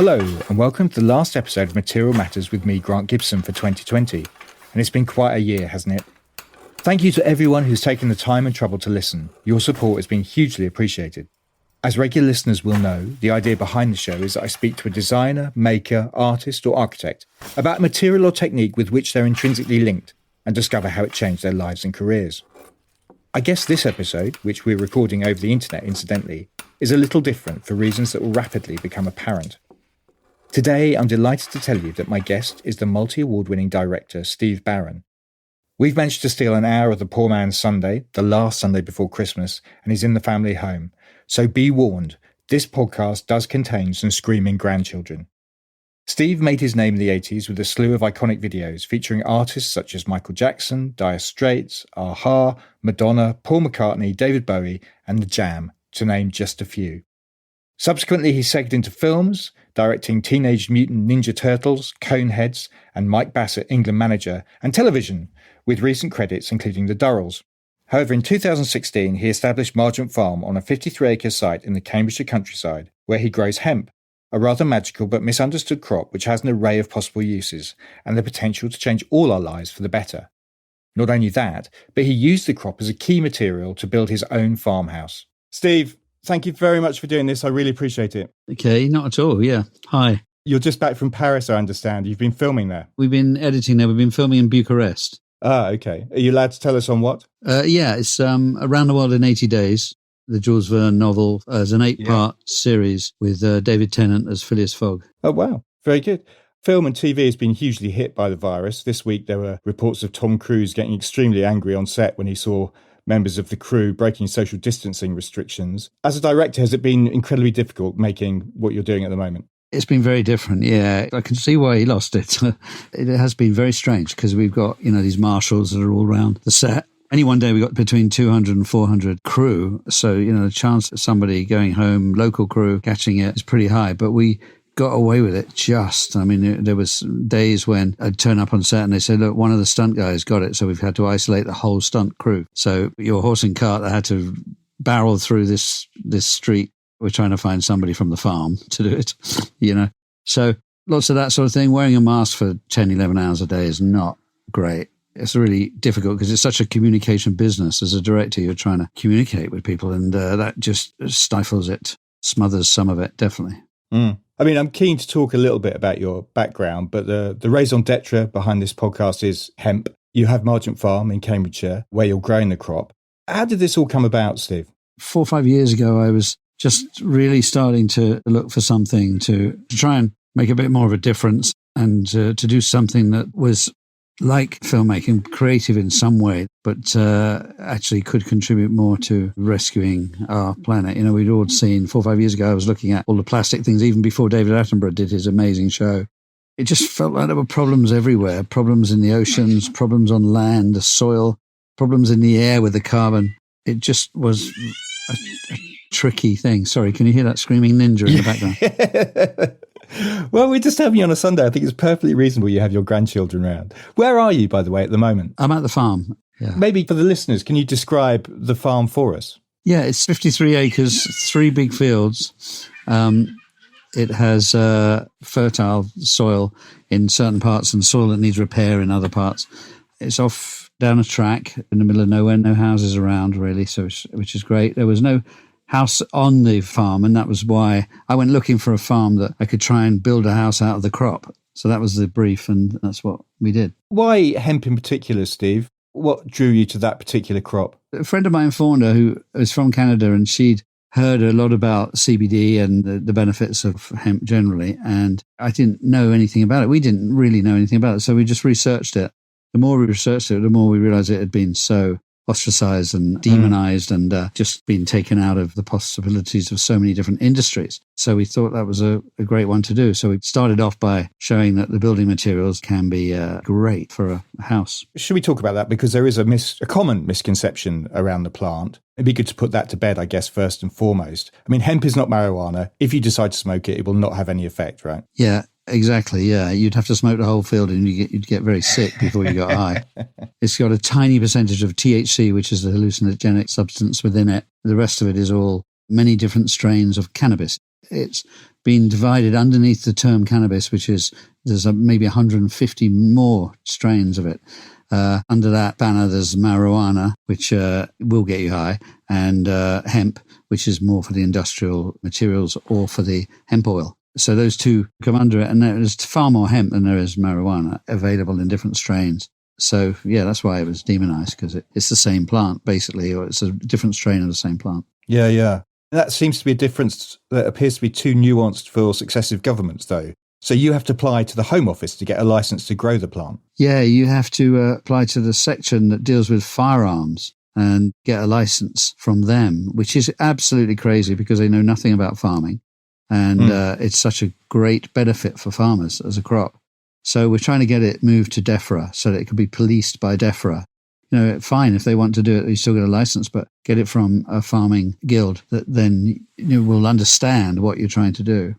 Hello, and welcome to the last episode of Material Matters with me, Grant Gibson, for 2020. And it's been quite a year, hasn't it? Thank you to everyone who's taken the time and trouble to listen. Your support has been hugely appreciated. As regular listeners will know, the idea behind the show is that I speak to a designer, maker, artist or architect about material or technique with which they're intrinsically linked and discover how it changed their lives and careers. I guess this episode, which we're recording over the internet incidentally, is a little different for reasons that will rapidly become apparent. Today, I'm delighted to tell you that my guest is the multi-award-winning director, Steve Barron. We've managed to steal an hour of the poor man's Sunday, the last Sunday before Christmas, and he's in the family home. So be warned, this podcast does contain some screaming grandchildren. Steve made his name in the 80s with a slew of iconic videos featuring artists such as Michael Jackson, Dire Straits, a-ha, Madonna, Paul McCartney, David Bowie and The Jam, to name just a few. Subsequently, he segued into films, directing Teenage Mutant Ninja Turtles, Coneheads, and Mike Bassett, England manager, and television, with recent credits including the Durrells. However, in 2016, he established Margent Farm on a 53-acre site in the Cambridgeshire countryside, where he grows hemp, a rather magical but misunderstood crop which has an array of possible uses and the potential to change all our lives for the better. Not only that, but he used the crop as a key material to build his own farmhouse. Steve, thank you very much for doing this. I really appreciate it. Okay, not at all. Yeah. Hi. You're just back from Paris, I understand. You've been filming there. We've been editing there. We've been filming in Bucharest. Ah, okay. Are you allowed to tell us on what? Yeah, it's Around the World in 80 Days, the Jules Verne novel, as an 8-part series with David Tennant as Phileas Fogg. Oh, wow. Very good. Film and TV has been hugely hit by the virus. This week there were reports of Tom Cruise getting extremely angry on set when he saw members of the crew breaking social distancing restrictions. As a director, has it been incredibly difficult making what you're doing at the moment? It's been very different, yeah. I can see why he lost it. It has been very strange because we've got, these marshals that are all around the set. Any one day we got between 200 and 400 crew. So, the chance of somebody going home, local crew, catching it is pretty high. But we got away with it there was days when I'd turn up on set and they said, look, one of the stunt guys got it. So we've had to isolate the whole stunt crew. So your horse and cart that had to barrel through this street. We're trying to find somebody from the farm to do it, So lots of that sort of thing. Wearing a mask for 10, 11 hours a day is not great. It's really difficult because it's such a communication business. As a director, you're trying to communicate with people and that just stifles it, smothers some of it, definitely. Mm. I'm keen to talk a little bit about your background, but the raison d'etre behind this podcast is hemp. You have Margent Farm in Cambridgeshire where you're growing the crop. How did this all come about, Steve? 4 or 5 years ago, I was just really starting to look for something to try and make a bit more of a difference and to do something that was like filmmaking, creative in some way, but actually could contribute more to rescuing our planet. We'd all seen 4 or 5 years ago, I was looking at all the plastic things, even before David Attenborough did his amazing show. It just felt like there were problems everywhere, problems in the oceans, problems on land, the soil, problems in the air with the carbon. It just was a tricky thing. Sorry, can you hear that screaming ninja in the background? Well, we're just having you on a Sunday. I think it's perfectly reasonable you have your grandchildren around. Where are you, by the way, at the moment? I'm at the farm. Yeah. Maybe for the listeners, can you describe the farm for us? Yeah, it's 53 acres, 3 big fields. It has fertile soil in certain parts and soil that needs repair in other parts. It's off down a track in the middle of nowhere, no houses around really, which is great. There was no house on the farm, and that was why I went looking for a farm that I could try and build a house out of the crop. So that was the brief, and that's what we did. Why hemp in particular, Steve? What drew you to that particular crop? A friend of mine phoned her who is from Canada, and she'd heard a lot about CBD and the benefits of hemp generally, and I didn't know anything about it. We didn't really know anything about it, so we just researched it. The more we researched it, the more we realized it had been so ostracized and demonized and just been taken out of the possibilities of so many different industries. So we thought that was a great one to do. So we started off by showing that the building materials can be great for a house. Should we talk about that? Because there is a common misconception around the plant. It'd be good to put that to bed, I guess, first and foremost. Hemp is not marijuana. If you decide to smoke it, it will not have any effect, right? Yeah. Exactly, yeah. You'd have to smoke the whole field and you'd get very sick before you got high. It's got a tiny percentage of THC, which is the hallucinogenic substance within it. The rest of it is all many different strains of cannabis. it's been divided underneath the term cannabis, which is there's maybe 150 more strains of it. Under that banner, there's marijuana, which will get you high, and hemp, which is more for the industrial materials or for the hemp oil. So those two come under it, and there's far more hemp than there is marijuana available in different strains. So, yeah, that's why it was demonized, because it's the same plant, basically, or it's a different strain of the same plant. Yeah, yeah. That seems to be a difference that appears to be too nuanced for successive governments, though. So you have to apply to the Home Office to get a licence to grow the plant. Yeah, you have to apply to the section that deals with firearms and get a licence from them, which is absolutely crazy because they know nothing about farming. And it's such a great benefit for farmers as a crop. So we're trying to get it moved to DEFRA so that it can be policed by DEFRA. You know, fine, if they want to do it, you still get a license, but get it from a farming guild that then will understand what you're trying to do.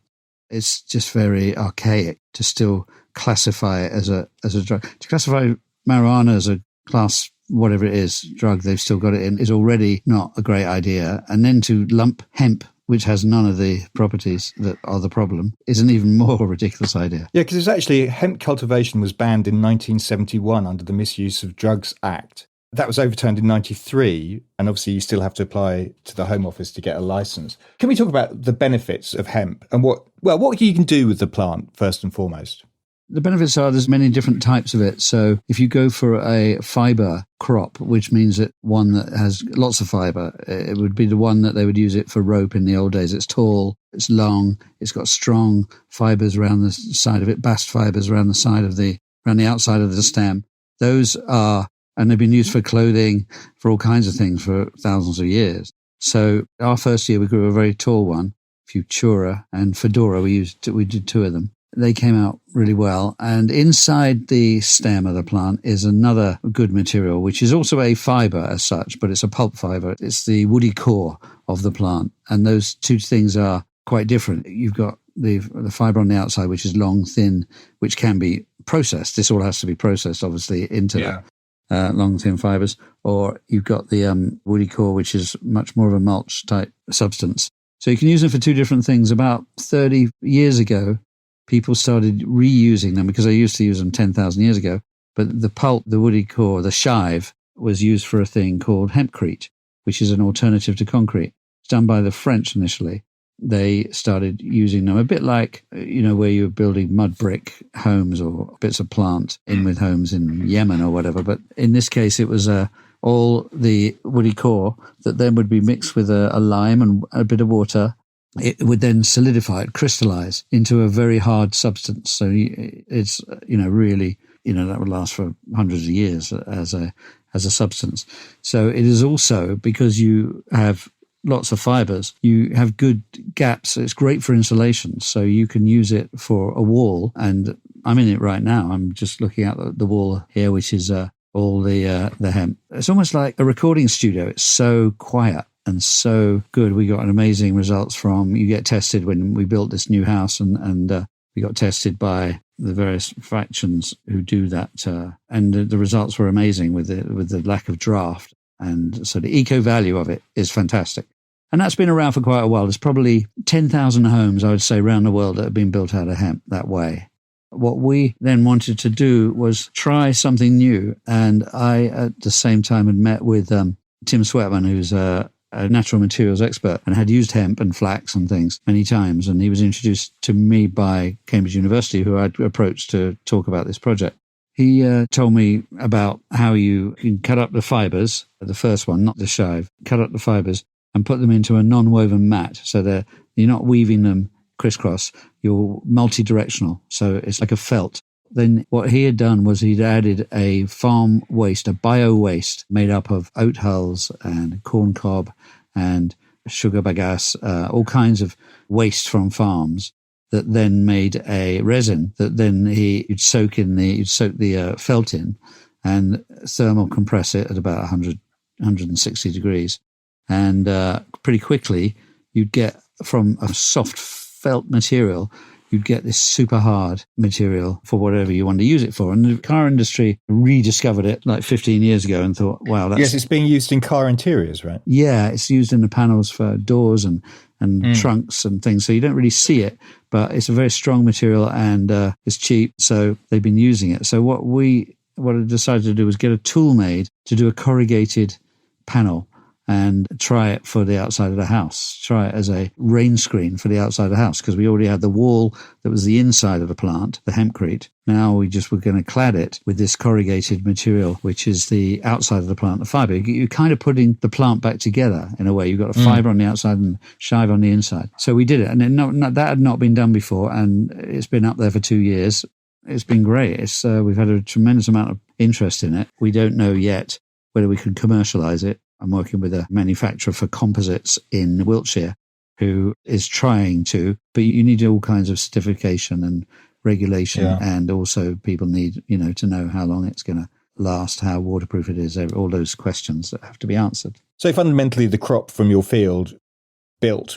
It's just very archaic to still classify it as a drug. To classify marijuana as a class, whatever it is, drug they've still got it in, is already not a great idea. And then to lump hemp, which has none of the properties that are the problem, is an even more ridiculous idea. Yeah, because it's actually hemp cultivation was banned in 1971 under the Misuse of Drugs Act. That was overturned in 93, and obviously you still have to apply to the Home Office to get a licence. Can we talk about the benefits of hemp and what you can do with the plant, first and foremost? The benefits are there's many different types of it. So if you go for a fibre crop, which means that one that has lots of fibre, it would be the one that they would use it for rope in the old days. It's tall, it's long, it's got strong fibres around the side of it, bast fibres around the outside of the stem. Those are, and they've been used for clothing, for all kinds of things for thousands of years. So our first year we grew a very tall one, Futura and Fedora. We did two of them. They came out really well. And inside the stem of the plant is another good material, which is also a fibre as such, but it's a pulp fibre. It's the woody core of the plant. And those two things are quite different. You've got the fibre on the outside, which is long, thin, which can be processed. This all has to be processed, obviously, into that. Long, thin fibres. Or you've got the woody core, which is much more of a mulch type substance. So you can use them for two different things. About 30 years ago, people started reusing them because they used to use them 10,000 years ago. But the pulp, the woody core, the shive, was used for a thing called hempcrete, which is an alternative to concrete. It's done by the French initially. They started using them a bit like, where you're building mud brick homes or bits of plant in with homes in Yemen or whatever. But in this case, it was all the woody core that then would be mixed with a lime and a bit of water. It would then solidify, crystallize into a very hard substance. So it's, really, that would last for hundreds of years as a substance. So it is also, because you have lots of fibers, you have good gaps. It's great for insulation. So you can use it for a wall. And I'm in it right now. I'm just looking at the wall here, which is all the hemp. It's almost like a recording studio. It's so quiet and so good. We got an amazing results from, you get tested when we built this new house and we got tested by the various factions who do that. And the results were amazing with the lack of draft. And so the eco value of it is fantastic. And that's been around for quite a while. There's probably 10,000 homes, I would say, around the world that have been built out of hemp that way. What we then wanted to do was try something new. And I, at the same time, had met with Tim Sweatman, who's a natural materials expert and had used hemp and flax and things many times. And he was introduced to me by Cambridge University, who I'd approached to talk about this project. He told me about how you can cut up the fibres, the first one, not the shive, cut up the fibres and put them into a non-woven mat so that you're not weaving them crisscross, you're multi-directional, so it's like a felt. Then what he had done was he'd added a farm waste, a bio-waste made up of oat hulls and corn cob and sugar bagasse, all kinds of waste from farms, that then made a resin that then you'd soak the felt in and thermal compress it at about 160 degrees. And pretty quickly you'd get from a soft felt material, you'd get this super hard material for whatever you want to use it for. And the car industry rediscovered it like 15 years ago and thought, wow, that's... Yes, it's being used in car interiors, right? Yeah, it's used in the panels for doors and and trunks and things. So you don't really see it, but it's a very strong material and it's cheap. So they've been using it. So what I decided to do was get a tool made to do a corrugated panel and try it for the outside of the house, try it as a rain screen for the outside of the house, because we already had the wall that was the inside of the plant, the hempcrete. Now we just were going to clad it with this corrugated material, which is the outside of the plant, the fibre. You're kind of putting the plant back together in a way. You've got a fibre on the outside and shive on the inside. So we did it, and that had not been done before, and it's been up there for 2 years. It's been great. We've had a tremendous amount of interest in it. We don't know yet whether we can commercialise it. I'm working with a manufacturer for composites in Wiltshire who is trying to, but you need all kinds of certification and regulation, and also people need, to know how long it's going to last, how waterproof it is, all those questions that have to be answered. So fundamentally, the crop from your field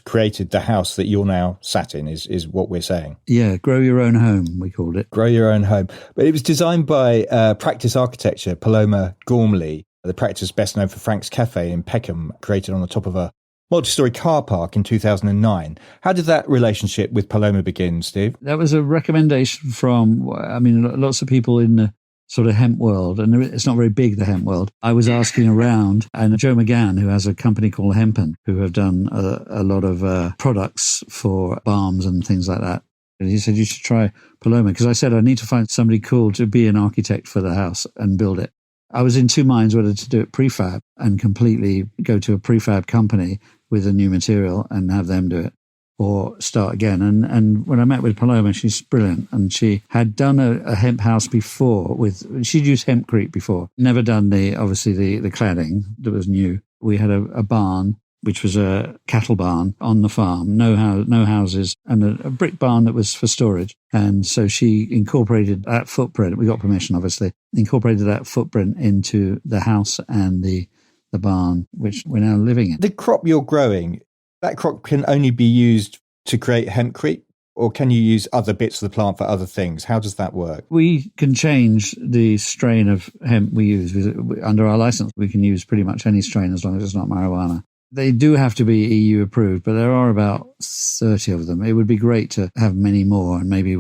created the house that you're now sat in, is what we're saying. Yeah, grow your own home, we called it. Grow your own home. But it was designed by Practice Architecture, Paloma Gormley. The practice best known for Frank's Cafe in Peckham, created on the top of a multi-storey car park in 2009. How did that relationship with Paloma begin, Steve? That was a recommendation from, lots of people in the sort of hemp world, and it's not very big, the hemp world. I was asking around, and Joe McGann, who has a company called Hempen, who have done a lot of products for balms and things like that. And he said, you should try Paloma, because I said, I need to find somebody cool to be an architect for the house and build it. I was in two minds whether to do it prefab and completely go to a prefab company with a new material and have them do it, or start again. And when I met with Paloma, she's brilliant. And she had done a hemp house before she'd used hempcrete before, never done the cladding that was new. We had a barn, which was a cattle barn on the farm, no houses, and a brick barn that was for storage. And so she incorporated that footprint. We got permission, obviously, incorporated that footprint into the house and the barn, which we're now living in. The crop you're growing, that crop can only be used to create hempcrete, or can you use other bits of the plant for other things? How does that work? We can change the strain of hemp we use. Under our license, we can use pretty much any strain as long as it's not marijuana. They do have to be EU approved, but there are about 30 of them. It would be great to have many more, and maybe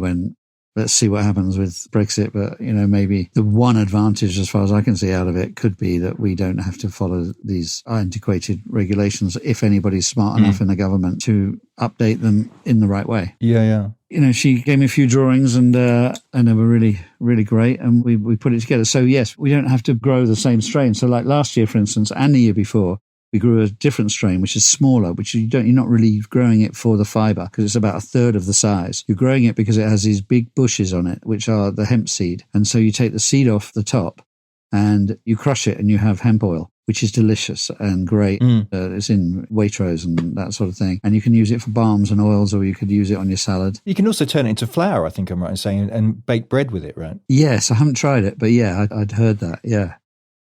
let's see what happens with Brexit, but, maybe the one advantage, as far as I can see out of it, could be that we don't have to follow these antiquated regulations if anybody's smart enough in the government to update them in the right way. Yeah. She gave me a few drawings and they were really, really great, and we put it together. So, yes, we don't have to grow the same strain. So like last year, for instance, and the year before, we grew a different strain, which is smaller, which you're not really growing it for the fibre, because it's about a third of the size. You're growing it because it has these big bushes on it, which are the hemp seed. And so you take the seed off the top and you crush it and you have hemp oil, which is delicious and great. It's in Waitrose and that sort of thing. And you can use it for balms and oils, or you could use it on your salad. You can also turn it into flour, I think I'm right in saying, and bake bread with it, right? Yes, I haven't tried it, but yeah, I'd heard that, yeah.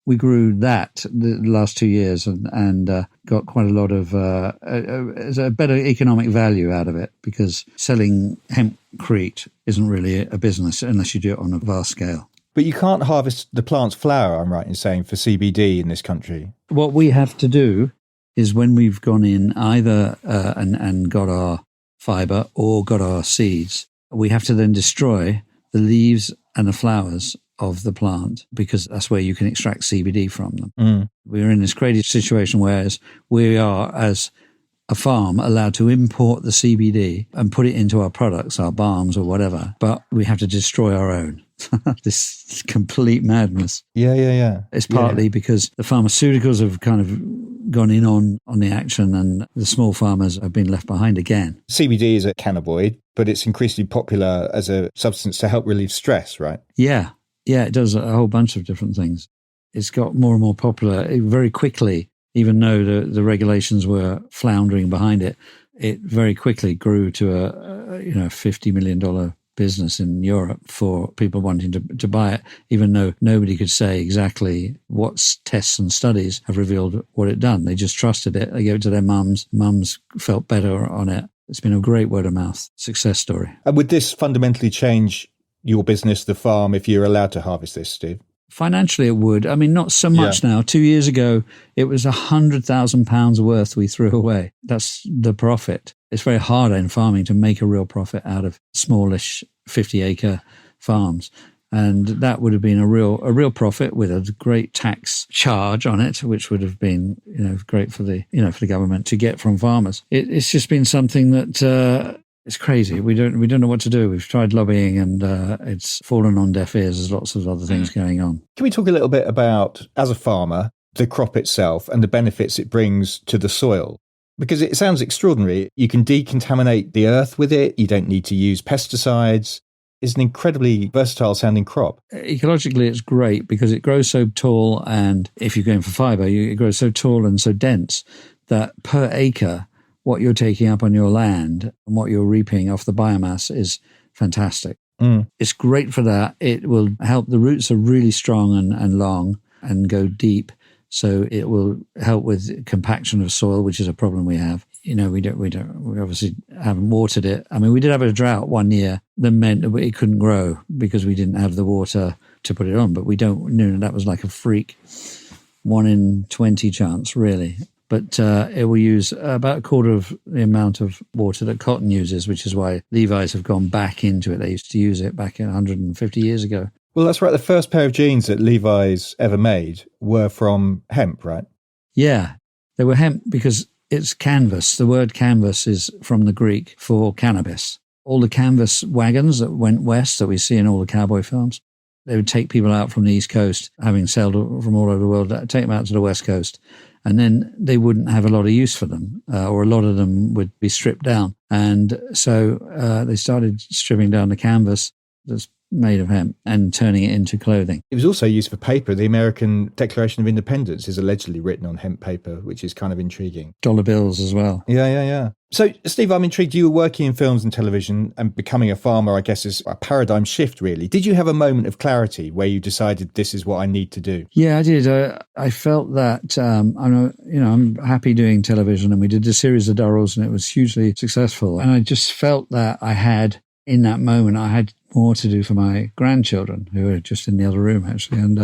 We grew that the last 2 years and got quite a lot of a better economic value out of it, because selling hempcrete isn't really a business unless you do it on a vast scale. But you can't harvest the plant's flower, I'm right in saying, for CBD in this country. What we have to do is, when we've gone in either and got our fibre or got our seeds, we have to then destroy the leaves and the flowers of the plant, because that's where you can extract CBD from them. We're in this crazy situation where we are, as a farm, allowed to import the CBD and put it into our products, our balms or whatever, but we have to destroy our own. This complete madness. Yeah. It's partly because the pharmaceuticals have kind of gone in on the action, and the small farmers have been left behind again. CBD is a cannabinoid, but it's increasingly popular as a substance to help relieve stress, right? Yeah, it does a whole bunch of different things. It's got more and more popular very quickly, even though the regulations were floundering behind it. It very quickly grew to a $50 million business in Europe for people wanting to buy it, even though nobody could say exactly what tests and studies have revealed what it done. They just trusted it. They gave it to their mums. Mums felt better on it. It's been a great word of mouth success story. And would this fundamentally change your business, the farm, if you're allowed to harvest this, Steve? Financially, it would. I mean, not so much now. 2 years ago, it was £100,000 worth we threw away. That's the profit. It's very hard in farming to make a real profit out of smallish 50-acre farms. And that would have been a real profit with a great tax charge on it, which would have been, great for the government to get from farmers. It's just been something that it's crazy. We don't know what to do. We've tried lobbying, and it's fallen on deaf ears. There's lots of other things going on. Can we talk a little bit about, as a farmer, the crop itself and the benefits it brings to the soil? Because it sounds extraordinary. You can decontaminate the earth with it. You don't need to use pesticides. It's an incredibly versatile sounding crop. Ecologically, it's great because it grows so tall, and if you're going for fibre, it grows so tall and so dense that per acre, what you're taking up on your land and what you're reaping off the biomass is fantastic. It's great for that. It will help. The roots are really strong and long and go deep. So it will help with compaction of soil, which is a problem we have. We obviously haven't watered it. I mean, we did have a drought one year that meant that it couldn't grow because we didn't have the water to put it on. But we don't know, that was like a freak 1 in 20 chance, really. But it will use about a quarter of the amount of water that cotton uses, which is why Levi's have gone back into it. They used to use it back 150 years ago. Well, that's right. The first pair of jeans that Levi's ever made were from hemp, right? Yeah, they were hemp because it's canvas. The word canvas is from the Greek for cannabis. All the canvas wagons that went west that we see in all the cowboy films, they would take people out from the East Coast, having sailed from all over the world, take them out to the West Coast. And then they wouldn't have a lot of use for them, or a lot of them would be stripped down. And so they started stripping down the canvas that's made of hemp and turning it into clothing. It was also used for paper. The American Declaration of Independence is allegedly written on hemp paper, which is kind of intriguing. Dollar bills as well. Yeah. So, Steve, I'm intrigued. You were working in films and television, and becoming a farmer, I guess, is a paradigm shift, really. Did you have a moment of clarity where you decided this is what I need to do? Yeah, I did. I felt that I'm happy doing television, and we did a series of Durrells, and it was hugely successful. And I just felt that in that moment, I had more to do for my grandchildren, who are just in the other room, actually. And,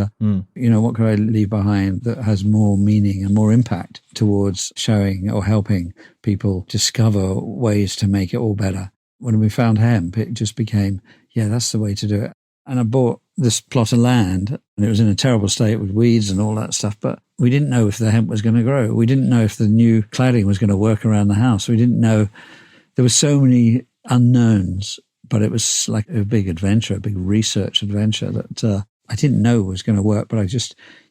what could I leave behind that has more meaning and more impact towards showing or helping people discover ways to make it all better? When we found hemp, it just became, that's the way to do it. And I bought this plot of land, and it was in a terrible state with weeds and all that stuff, but we didn't know if the hemp was going to grow. We didn't know if the new cladding was going to work around the house. We didn't know. There were so many unknowns. But it was like a big adventure, a big research adventure that I didn't know was going to work. But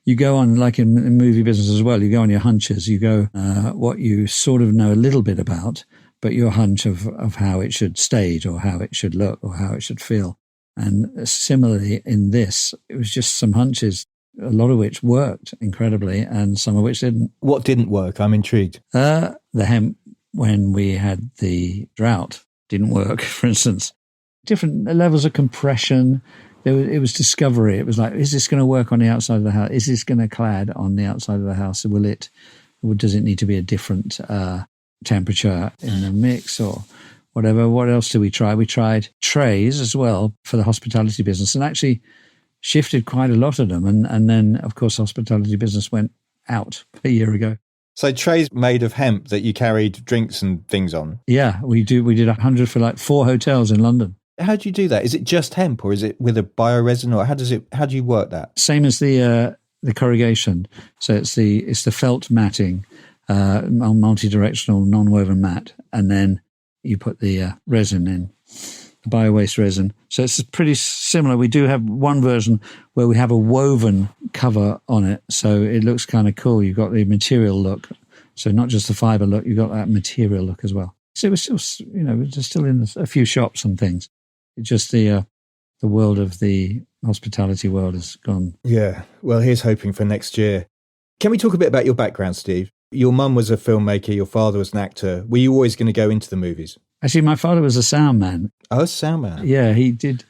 you go on, like in movie business as well, you go on your hunches. You go what you sort of know a little bit about, but your hunch of how it should stage or how it should look or how it should feel. And similarly in this, it was just some hunches, a lot of which worked incredibly and some of which didn't. What didn't work? I'm intrigued. The hemp, when we had the drought, didn't work, for instance. Different levels of compression. It was discovery. It was like, is this going to work on the outside of the house? Is this going to clad on the outside of the house? Does it need to be a different temperature in the mix or whatever? What else did we try? We tried trays as well for the hospitality business, and actually shifted quite a lot of them. And then, of course, hospitality business went out a year ago. So trays made of hemp that you carried drinks and things on? Yeah, we did 100 for like 4 hotels in London. How do you do that? Is it just hemp, or is it with a bioresin, or how do you work that? Same as the corrugation. So it's the felt matting, multi-directional non-woven mat, and then you put the resin in, the bio-waste resin. So it's pretty similar. We do have one version where we have a woven cover on it, so it looks kind of cool. You've got the material look, so not just the fibre look. You've got that material look as well. So it was still, we're still in a few shops and things. Just the world of the hospitality world has gone. Yeah, well, here's hoping for next year. Can we talk a bit about your background, Steve? Your mum was a filmmaker, your father was an actor. Were you always going to go into the movies? Actually, my father was a sound man. Oh, a sound man. Yeah, he did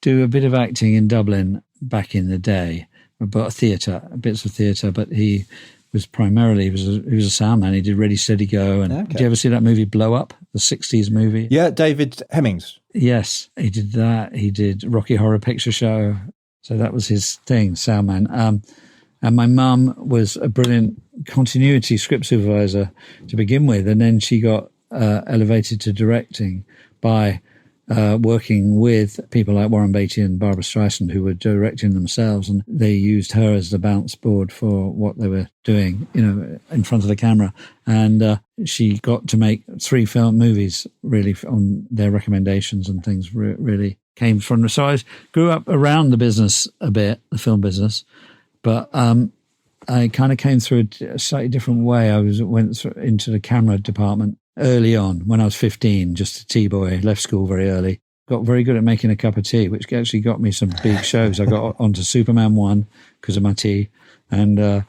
do a bit of acting in Dublin back in the day, but bits of theatre, but he was primarily, he was a sound man. He did Ready, Steady, Go. And Did you ever see that movie Blow Up, the 60s movie? Yeah, David Hemmings. Yes, he did that. He did Rocky Horror Picture Show. So that was his thing, sound man. And my mum was a brilliant continuity script supervisor to begin with. And then she got elevated to directing by working with people like Warren Beatty and Barbara Streisand, who were directing themselves. And they used her as the bounce board for what they were doing, in front of the camera. And she got to make 3 film movies, really, on their recommendations, and things really came from. So I grew up around the business a bit, the film business. But I kind of came through a slightly different way. Went into the camera department early on when I was 15, just a tea-boy, left school very early. Got very good at making a cup of tea, which actually got me some big shows. I got onto Superman 1 because of my tea, and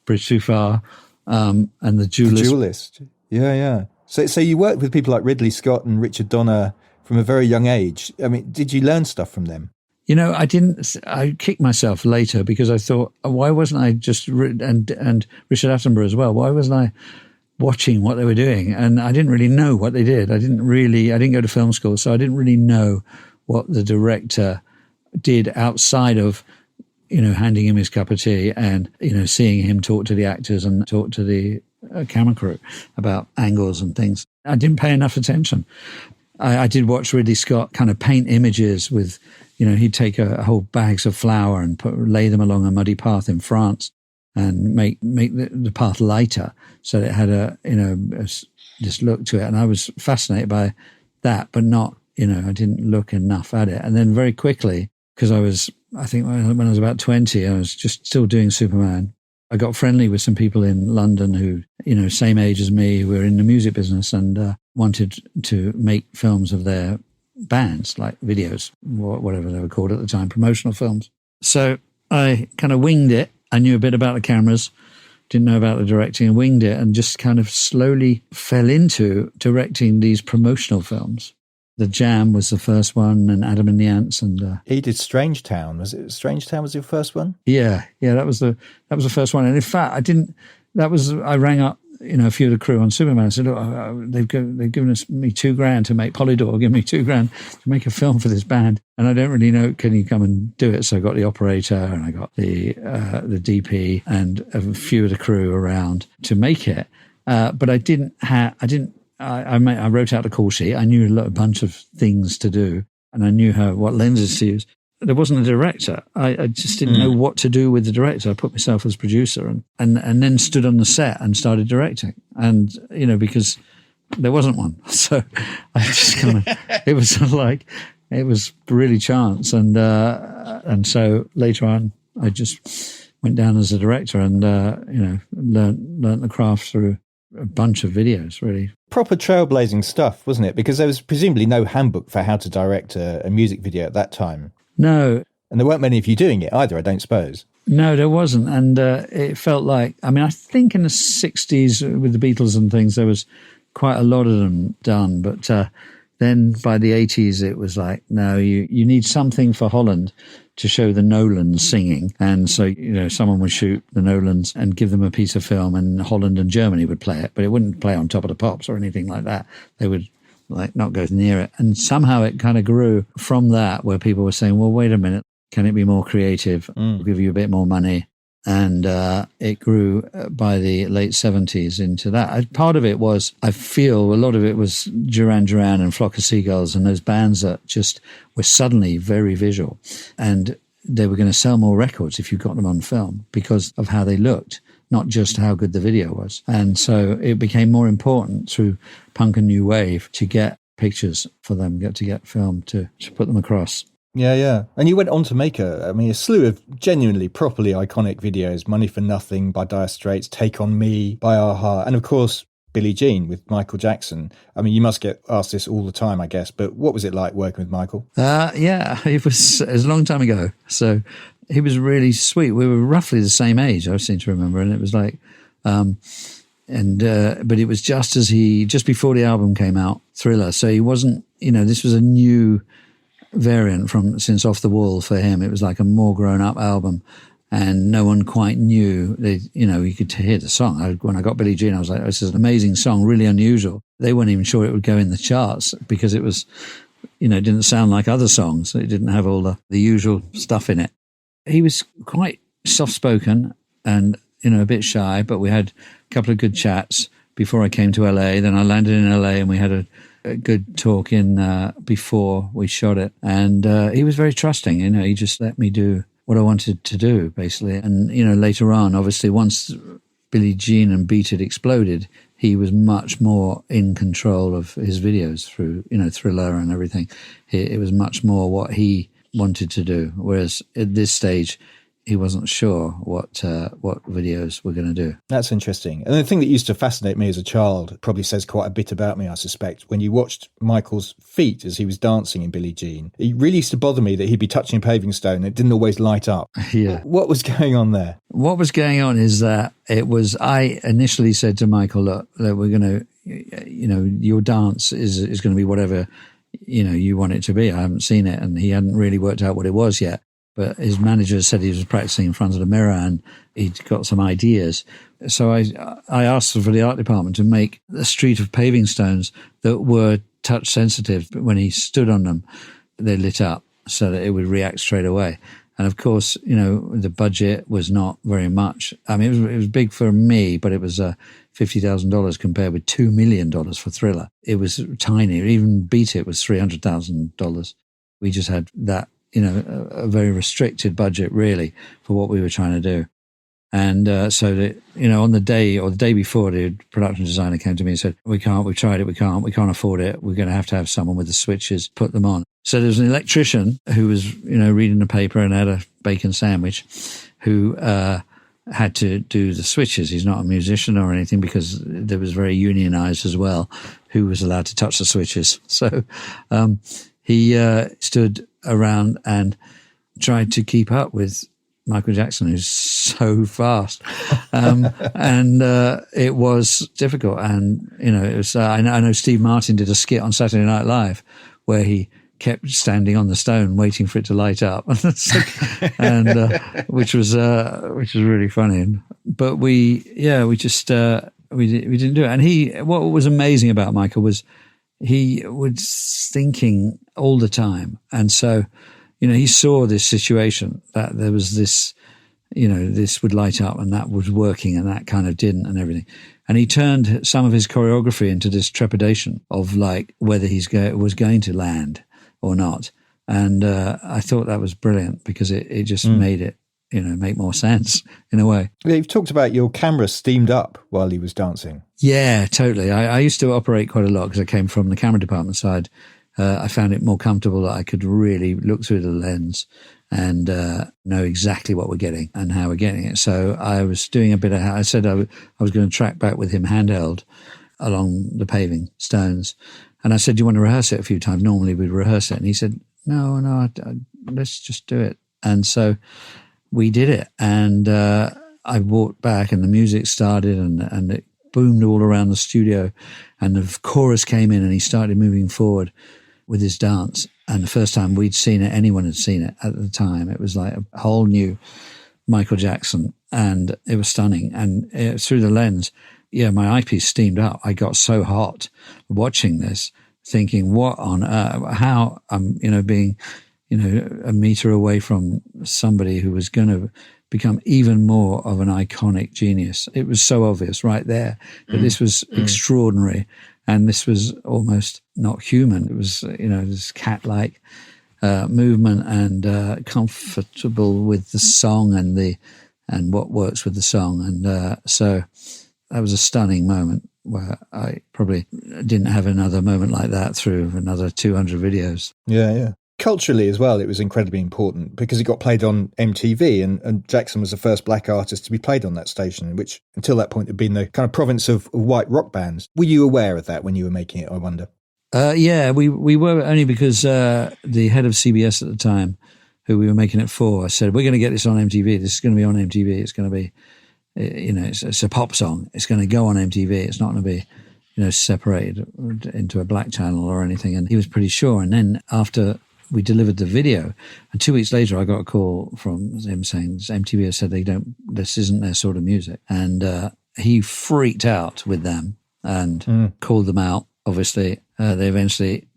Bridge Too Far, and The Duelist. The Duelist. Yeah. So you worked with people like Ridley Scott and Richard Donner from a very young age. I mean, did you learn stuff from them? I didn't. I kicked myself later because I thought, why wasn't I just and Richard Attenborough as well? Why wasn't I watching what they were doing? And I didn't really know what they did. I didn't go to film school, so I didn't really know what the director did outside of handing him his cup of tea and seeing him talk to the actors and talk to the camera crew about angles and things. I didn't pay enough attention. I did watch Ridley Scott kind of paint images with, he'd take a whole bags of flour and lay them along a muddy path in France and make the path lighter so that it had this look to it. And I was fascinated by that, but not, I didn't look enough at it. And then very quickly, because I think when I was about 20, I was just still doing Superman. I got friendly with some people in London who, same age as me, who were in the music business and wanted to make films of their bands, like videos, whatever they were called at the time, promotional films. So I kind of winged it. I knew a bit about the cameras, didn't know about the directing, and winged it, and just kind of slowly fell into directing these promotional films. The Jam was the first one, and Adam and the Ants, and he did Strange Town. Was it Strange Town? Was your first one? Yeah, that was the first one. And in fact, I rang up a few of the crew on Superman. I said, look, they've given me $2,000 to make Polydor, give me $2,000 to make a film for this band, and I don't really know. Can you come and do it? So I got the operator and I got the DP and a few of the crew around to make it. But I wrote out a call sheet. I knew a bunch of things to do, and I knew what lenses to use. There wasn't a director. I just didn't know what to do with the director. I put myself as producer and then stood on the set and started directing. And, because there wasn't one. So I just kind of, it was really chance. And so later on, I just went down as a director and, learned the craft through a bunch of videos, really. Proper trailblazing stuff, wasn't it? Because there was presumably no handbook for how to direct a music video at that time. No. And there weren't many of you doing it either, I don't suppose. No, there wasn't. And it felt like, I think in the 60s with the Beatles and things, there was quite a lot of them done. But then by the 80s, it was like, no, you need something for Holland to show the Nolans singing. And so, someone would shoot the Nolans and give them a piece of film, and Holland and Germany would play it, but it wouldn't play on Top of the Pops or anything like that. They would not go near it. And somehow it kind of grew from that, where people were saying, well, wait a minute, can it be more creative? We'll give you a bit more money. And it grew by the late 70s into that. Part of it was, I feel a lot of it was Duran Duran and Flock of Seagulls and those bands that just were suddenly very visual. And they were going to sell more records if you got them on film because of how they looked, not just how good the video was. And so it became more important through punk and new wave to get pictures for them, to get film to put them across. Yeah. And you went on to make a slew of genuinely, properly iconic videos. Money for Nothing by Dire Straits, Take On Me by a-ha, and of course, Billie Jean with Michael Jackson. You must get asked this all the time, I guess, but what was it like working with Michael? It was a long time ago. So he was really sweet. We were roughly the same age, I seem to remember, and it was like, but it was just before the album came out, Thriller. So he wasn't, this was a new variant since Off the Wall for him. It was like a more grown up album, and no one quite knew. You could hear the song. When I got Billie Jean, I was like, this is an amazing song, really unusual. They weren't even sure it would go in the charts because it was, it didn't sound like other songs. It didn't have all the usual stuff in it. he was quite soft-spoken and, a bit shy, but we had a couple of good chats before I came to LA. Then I landed in LA and we had a good talk before we shot it. And he was very trusting, he just let me do what I wanted to do, basically. And, later on, obviously, once Billie Jean and Beat It exploded, he was much more in control of his videos through, Thriller and everything. It was much more what he wanted to do. Whereas at this stage, he wasn't sure what videos we're going to do. That's interesting. And the thing that used to fascinate me as a child probably says quite a bit about me, I suspect. When you watched Michael's feet as he was dancing in Billie Jean, it really used to bother me that he'd be touching a paving stone and it didn't always light up. Yeah. What was going on there? What was going on is that I initially said to Michael, look we're going to, your dance is going to be whatever, you want it to be. I haven't seen it, and he hadn't really worked out what it was yet. But his manager said he was practicing in front of the mirror and he'd got some ideas. So I asked for the art department to make a street of paving stones that were touch sensitive. But when he stood on them, they lit up so that it would react straight away. And of course, the budget was not very much. I mean, it was big for me, but it was $50,000 compared with $2 million for Thriller. It was tiny. Even Beat It was $300,000. We just had that, a very restricted budget really for what we were trying to do. And so that, on the day or the day before, the production designer came to me and said, we've tried it, we can't afford it. We're going to have someone with the switches, put them on. So there was an electrician who was, reading the paper and had a bacon sandwich who had to do the switches. He's not a musician or anything because there was very unionized as well who was allowed to touch the switches. So he stood around and tried to keep up with Michael Jackson, who's so fast. And it was difficult. And, it was, I know Steve Martin did a skit on Saturday Night Live where he kept standing on the stone waiting for it to light up. And, which was really funny. But we didn't do it. And what was amazing about Michael was he was thinking all the time. And so, he saw this situation that there was this, this would light up and that was working and that kind of didn't and everything. And he turned some of his choreography into this trepidation of like whether was going to land or not. And I thought that was brilliant because it just made it, make more sense in a way. You've talked about your camera steamed up while he was dancing. Yeah, totally. I used to operate quite a lot because I came from the camera department side. I found it more comfortable that I could really look through the lens and know exactly what we're getting and how we're getting it. So I was doing a bit of, I said I was going to track back with him handheld along the paving stones. And I said, do you want to rehearse it a few times? Normally we'd rehearse it. And he said, no, let's just do it. And so we did it. And I walked back and the music started and it boomed all around the studio. And the chorus came in and he started moving forward with his dance. And the first time we'd seen it, anyone had seen it at the time, it was like a whole new Michael Jackson. And it was stunning. And through the lens, my eyepiece steamed up. I got so hot watching this, thinking, what on earth, how I'm, being, a meter away from somebody who was going to become even more of an iconic genius. It was so obvious right there that this was extraordinary. And this was almost not human. It was, this cat-like movement and comfortable with the song and what works with the song. And so that was a stunning moment where I probably didn't have another moment like that through another 200 videos. Yeah. Culturally as well, it was incredibly important because it got played on MTV and Jackson was the first black artist to be played on that station, which until that point had been the kind of province of white rock bands. Were you aware of that when you were making it, I wonder? Yeah, we were, only because the head of CBS at the time, who we were making it for, said, we're going to get this on MTV. This is going to be on MTV. It's going to be, it's a pop song. It's going to go on MTV. It's not going to be, separated into a black channel or anything. And he was pretty sure. And then after we delivered the video, and 2 weeks later I got a call from him saying MTV has said this isn't their sort of music. And he freaked out with them and called them out. Obviously, they eventually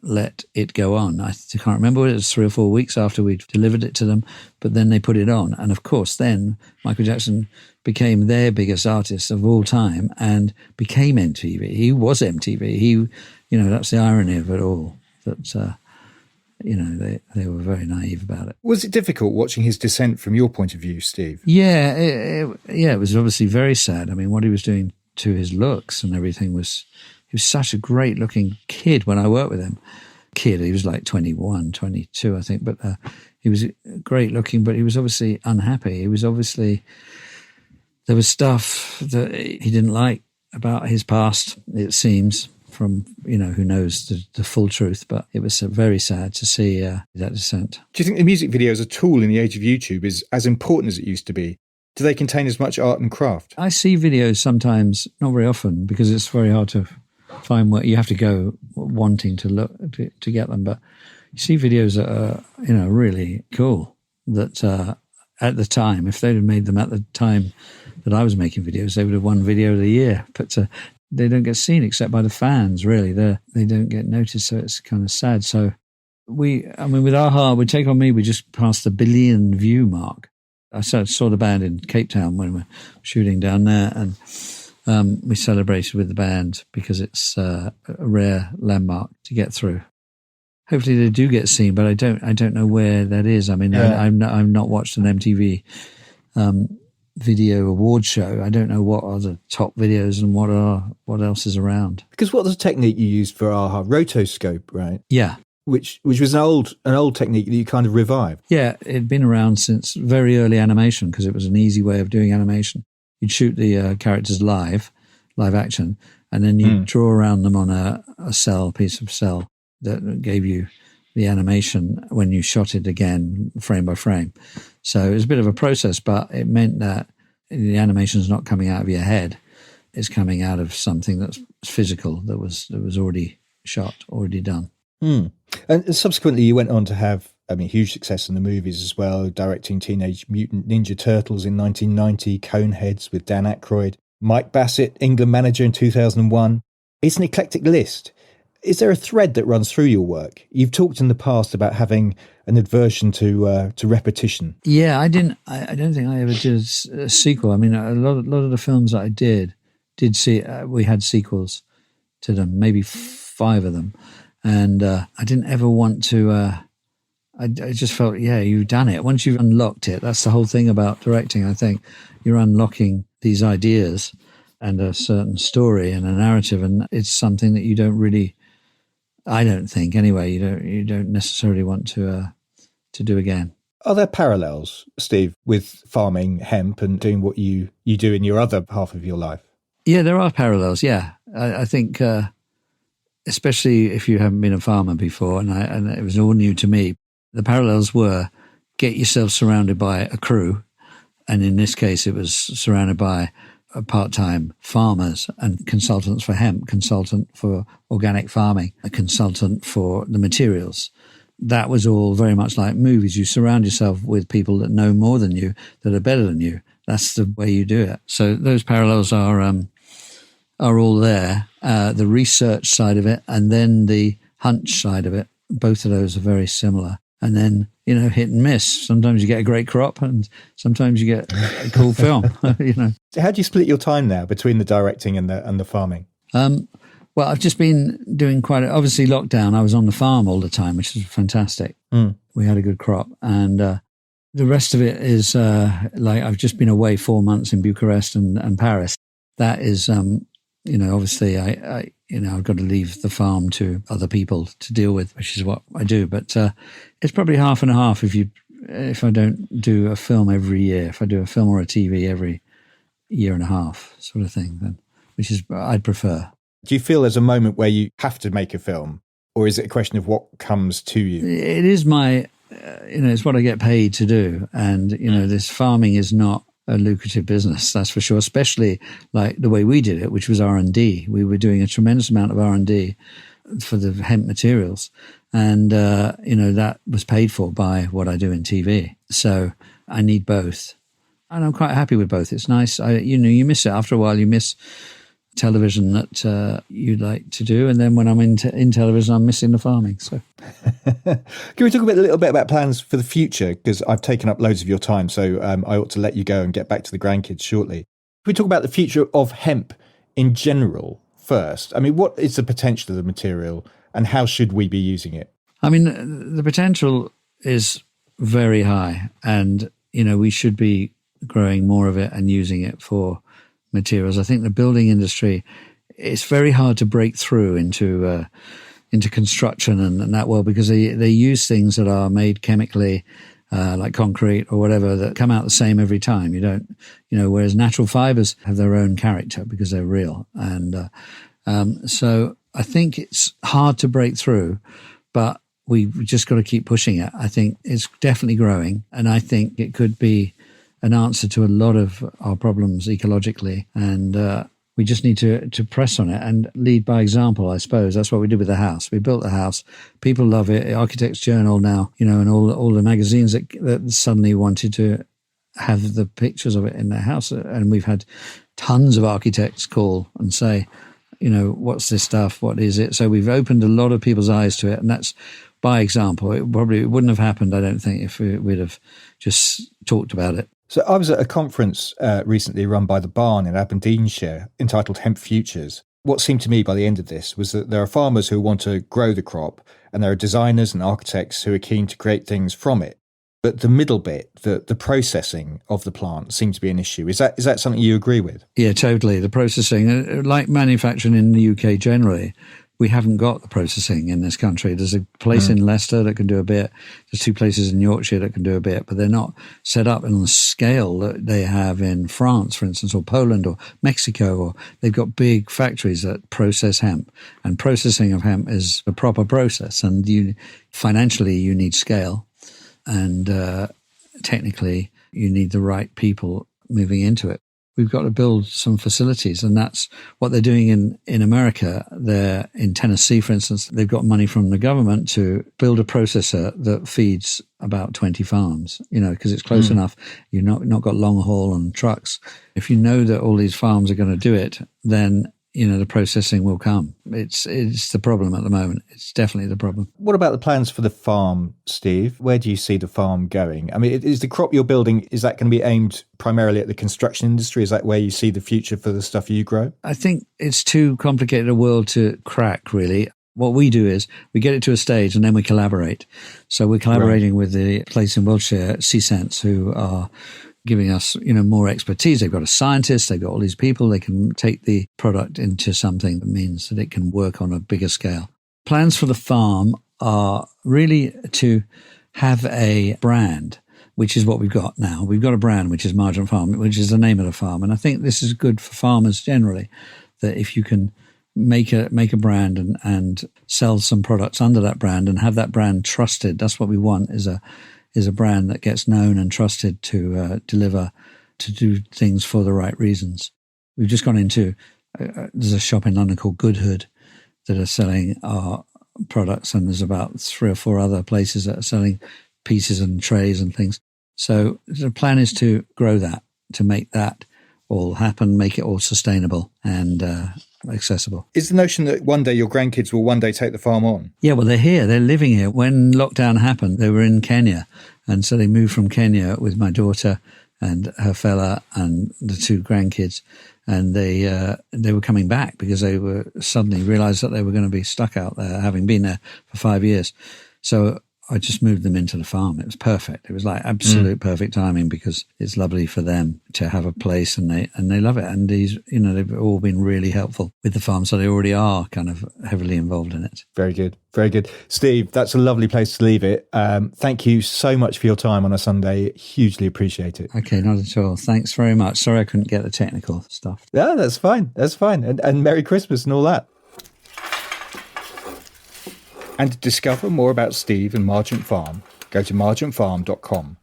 let it go on. I can't remember, it was 3 or 4 weeks after we'd delivered it to them, but then they put it on. And of course, then Michael Jackson became their biggest artist of all time and became MTV. He was MTV. That's the irony of it all, that, they were very naive about it. Was it difficult watching his descent from your point of view, Steve? Yeah, it was obviously very sad. I mean, what he was doing to his looks and everything was... He was such a great-looking kid when I worked with him. He was like 21, 22, I think. But he was great-looking, but he was obviously unhappy. He was obviously... There was stuff that he didn't like about his past, it seems, from, who knows the full truth. But it was very sad to see that descent. Do you think the music video as a tool in the age of YouTube is as important as it used to be? Do they contain as much art and craft? I see videos sometimes, not very often, because it's very hard to find where you have to go wanting to look to get them. But you see videos that are, really cool. That at the time, if they'd have made them at the time that I was making videos, they would have won Video of the Year. But they don't get seen except by the fans. Really, they don't get noticed. So it's kind of sad. So with Aha, with Take On Me, we just passed the 1 billion view mark. I saw the band in Cape Town when we were shooting down there, and we celebrated with the band because it's a rare landmark to get through. Hopefully they do get seen, but I don't know where that is. I mean, yeah. I've not watched an MTV video award show. I don't know what are the top videos and what else is around. Because what was the technique you used for Aha? Rotoscope, right? Yeah. Which was an old technique that you kind of revived. Yeah, it'd been around since very early animation because it was an easy way of doing animation. You'd shoot the characters live action, and then you'd draw around them on a piece of cell that gave you the animation when you shot it again, frame by frame. So it was a bit of a process, but it meant that the animation's not coming out of your head. It's coming out of something that's physical, that was already shot, already done. And subsequently, you went on to have, huge success in the movies as well, directing Teenage Mutant Ninja Turtles in 1990, Coneheads with Dan Aykroyd, Mike Bassett, England manager in 2001. It's an eclectic list. Is there a thread that runs through your work? You've talked in the past about having an aversion to repetition. Yeah, I don't think I ever did a sequel. I mean, a lot of the films that I did see, we had sequels to them, maybe 5 of them. And I didn't ever want to, I just felt, yeah, you've done it. Once you've unlocked it, that's the whole thing about directing, I think. You're unlocking these ideas and a certain story and a narrative, and it's something that you don't really, I don't think anyway, you don't necessarily want to do again. Are there parallels, Steve, with farming hemp and doing what you do in your other half of your life? Yeah, there are parallels, yeah. I think... especially if you haven't been a farmer before, and it was all new to me. The parallels were get yourself surrounded by a crew, and in this case it was surrounded by part-time farmers and consultants for hemp, consultant for organic farming, a consultant for the materials. That was all very much like movies. You surround yourself with people that know more than you, that are better than you. That's the way you do it. So those parallels are all there, the research side of it and then the hunch side of it. Both of those are very similar. And then, hit and miss. Sometimes you get a great crop and sometimes you get a cool film, How do you split your time now between the directing and the farming? Well, I've just been doing obviously lockdown, I was on the farm all the time, which is fantastic. We had a good crop. And the rest of it is I've just been away 4 months in Bucharest and Paris. That is... obviously I've got to leave the farm to other people to deal with, which is what I do. But it's probably half and a half if I don't do a film every year. If I do a film or a TV every year and a half sort of thing, then which is I'd prefer. Do you feel there's a moment where you have to make a film, or is it a question of what comes to you? It is it's what I get paid to do. And, this farming is not a lucrative business, that's for sure, especially like the way we did it, which was R&D. We were doing a tremendous amount of R&D for the hemp materials. And, that was paid for by what I do in TV. So I need both. And I'm quite happy with both. It's nice. You miss it after a while. You miss television that you like to do. And then when I'm in television, I'm missing the farming. So, can we talk a little bit about plans for the future? Because I've taken up loads of your time, so I ought to let you go and get back to the grandkids shortly. Can we talk about the future of hemp in general first? I mean, what is the potential of the material and how should we be using it? I mean, the potential is very high, and, we should be growing more of it and using it for materials. I think the building industry, it's very hard to break through into construction and that world, because they use things that are made chemically, like concrete or whatever, that come out the same every time. You don't, whereas natural fibers have their own character because they're real. And so I think it's hard to break through, but we've just got to keep pushing it. I think it's definitely growing, and I think it could be an answer to a lot of our problems ecologically. And we just need to press on it and lead by example, I suppose. That's what we did with the house. We built the house. People love it. Architects Journal now, and all the magazines that suddenly wanted to have the pictures of it in their house. And we've had tons of architects call and say, what's this stuff? What is it? So we've opened a lot of people's eyes to it, and that's by example. It wouldn't have happened, I don't think, if we'd have just talked about it. So I was at a conference recently run by the Barron in Aberdeenshire entitled Hemp Futures. What seemed to me by the end of this was that there are farmers who want to grow the crop, and there are designers and architects who are keen to create things from it. But the middle bit, the processing of the plant, seems to be an issue. Is that something you agree with? Yeah, totally. The processing, like manufacturing in the UK generally, we haven't got the processing in this country. There's a place in Leicester that can do a bit. There's 2 places in Yorkshire that can do a bit, but they're not set up on the scale that they have in France, for instance, or Poland or Mexico. Or they've got big factories that process hemp, and processing of hemp is a proper process. And financially, you need scale, and technically, you need the right people moving into it. We've got to build some facilities, and that's what they're doing in America. They're in Tennessee, for instance. They've got money from the government to build a processor that feeds about 20 farms, because it's close enough. You've not got long haul and trucks. If you know that all these farms are going to do it, then the processing will come. It's the problem at the moment. It's definitely the problem. What about the plans for the farm, Steve? Where do you see the farm going? I mean, is the crop you're building, is that going to be aimed primarily at the construction industry? Is that where you see the future for the stuff you grow? I think it's too complicated a world to crack, really. What we do is we get it to a stage and then we collaborate. So we're collaborating with the place in Wiltshire, C-Sense, who are giving us, more expertise. They've got a scientist, they've got all these people. They can take the product into something that means that it can work on a bigger scale. Plans for the farm are really to have a brand, which is what we've got now. We've got a brand, which is Margent Farm, which is the name of the farm. And I think this is good for farmers generally, that if you can make a brand and sell some products under that brand and have that brand trusted, that's what we want, is a brand that gets known and trusted to deliver, to do things for the right reasons. We've just gone into, there's a shop in London called Goodhood that are selling our products, and there's about 3 or 4 other places that are selling pieces and trays and things. So the plan is to grow that, to make that all happen, make it all sustainable and accessible. Is the notion that one day your grandkids will one day take the farm on? Yeah, well, they're here. They're living here. When lockdown happened, they were in Kenya. And so they moved from Kenya with my daughter and her fella and the 2 grandkids. And they were coming back because they were suddenly realized that they were going to be stuck out there, having been there for 5 years. So I just moved them into the farm. It was perfect. It was like absolute perfect timing, because it's lovely for them to have a place, and they love it. And they've all been really helpful with the farm, so they already are kind of heavily involved in it. Very good. Very good. Steve, that's a lovely place to leave it. Thank you so much for your time on a Sunday. Hugely appreciate it. Okay, not at all. Thanks very much. Sorry I couldn't get the technical stuff. Yeah, that's fine. That's fine. And Merry Christmas and all that. And to discover more about Steve and Margent Farm, go to margentfarm.com.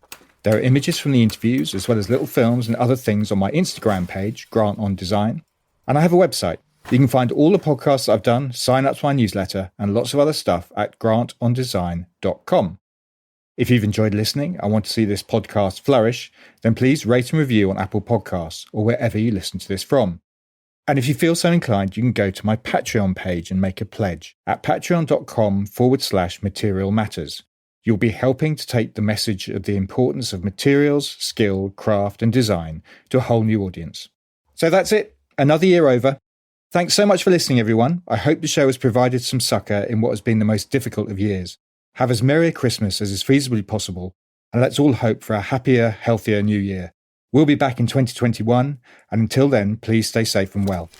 There are images from the interviews, as well as little films and other things on my Instagram page, Grant on Design. And I have a website. You can find all the podcasts I've done, sign up to my newsletter, and lots of other stuff at grantondesign.com. If you've enjoyed listening and want to see this podcast flourish, then please rate and review on Apple Podcasts or wherever you listen to this from. And if you feel so inclined, you can go to my Patreon page and make a pledge at patreon.com/material matters. You'll be helping to take the message of the importance of materials, skill, craft and design to a whole new audience. So that's it. Another year over. Thanks so much for listening, everyone. I hope the show has provided some succour in what has been the most difficult of years. Have as merry a Christmas as is feasibly possible, and let's all hope for a happier, healthier new year. We'll be back in 2021, and until then, please stay safe and well.